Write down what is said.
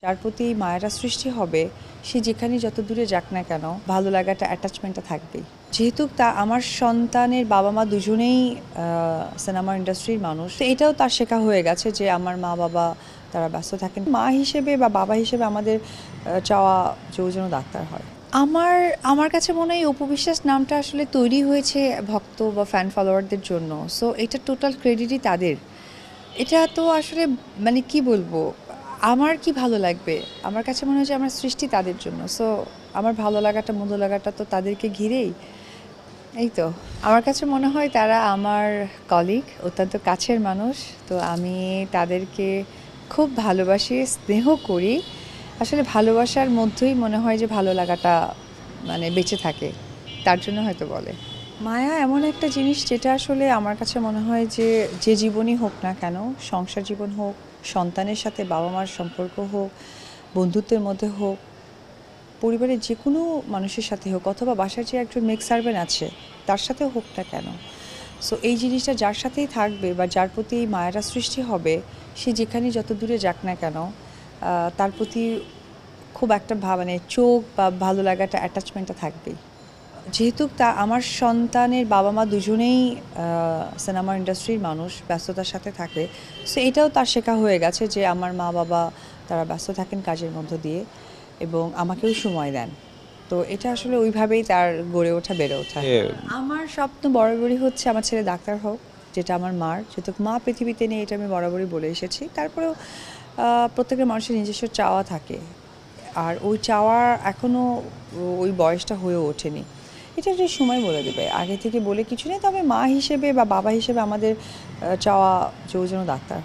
যার প্রতি মায়াটা সৃষ্টি হবে সে যেখানে যত দূরে যাক না কেন ভালো লাগাটা অ্যাটাচমেন্টটা থাকবেই। যেহেতু আমার সন্তানের বাবা মা দুজনেই সিনেমা ইন্ডাস্ট্রির মানুষ, তো এটাও তার শেখা হয়ে গেছে যে আমার মা বাবা তারা ব্যস্ত থাকেন, মা হিসেবে বা বাবা হিসেবে আমাদের চাওয়া যে ও যেন ডাক্তার হয়। আমার আমার কাছে মনে হয় অপু বিশ্বাস নামটা আসলে তৈরি হয়েছে ভক্ত বা ফ্যান ফলোয়ারদের জন্য, সো এটা টোটাল ক্রেডিটই তাদের। এটা তো আসলে মানে কি বলবো, আমার কি ভালো লাগবে, আমার কাছে মনে হয় যে আমার সৃষ্টি তাদের জন্য, সো আমার ভালো লাগাটা মন্দ লাগাটা তো তাদেরকে ঘিরেই। এই তো আমার কাছে মনে হয় তারা আমার কলিগ, অত্যন্ত কাছের মানুষ। তো আমি তাদেরকে খুব ভালোবাসি, স্নেহ করি। আসলে ভালোবাসার মধ্যেই মনে হয় যে ভালো লাগাটা মানে বেঁচে থাকে, তার জন্য হয়তো বলে। মায়া এমন একটা জিনিস যেটা আসলে আমার কাছে মনে হয় যে যে জীবনই হোক না কেন, সংসার জীবন হোক, সন্তানের সাথে বাবা মার সম্পর্ক হোক, বন্ধুত্বের মধ্যে হোক, পরিবারের যে কোনো মানুষের সাথে হোক, অথবা বাসার যে একজন মেক সার্ভেন্ট আছে তার সাথেও হোক না কেন, সো এই জিনিসটা যার সাথেই থাকবে বা যার প্রতি এই মায়াটা সৃষ্টি হবে সে যেখানে যত দূরে যাক না কেন তার প্রতি খুব একটা মানে চোখ বা ভালো লাগাটা অ্যাটাচমেন্টটা থাকবেই। যেহেতু আমার সন্তানের বাবা মা দুজনেই সিনেমা ইন্ডাস্ট্রির মানুষ, ব্যস্ততার সাথে থাকে, সো এটাও তার শেখা হয়ে গেছে যে আমার মা বাবা তারা ব্যস্ত থাকেন কাজের মধ্য দিয়ে এবং আমাকেও সময় দেন। তো এটা আসলে ওইভাবেই তার গড়ে ওঠা, বেড়ে ওঠা। আমার স্বপ্ন বরাবরই হচ্ছে আমার ছেলে ডাক্তার হোক, যেটা আমার মার, যেহেতু মা পৃথিবীতে নেই এটা আমি বরাবরই বলে এসেছি। তারপরেও প্রত্যেকটা মানুষের নিজস্ব চাওয়া থাকে, আর ওই চাওয়ার এখনও ওই বয়সটা হয়ে ওঠেনি। এটা একটা সময় বলে দেবে, আগে থেকে বলে কিছু নেই। তবে মা হিসেবে বা বাবা হিসেবে আমাদের চাওয়া যে ও যেন ডাক্তার।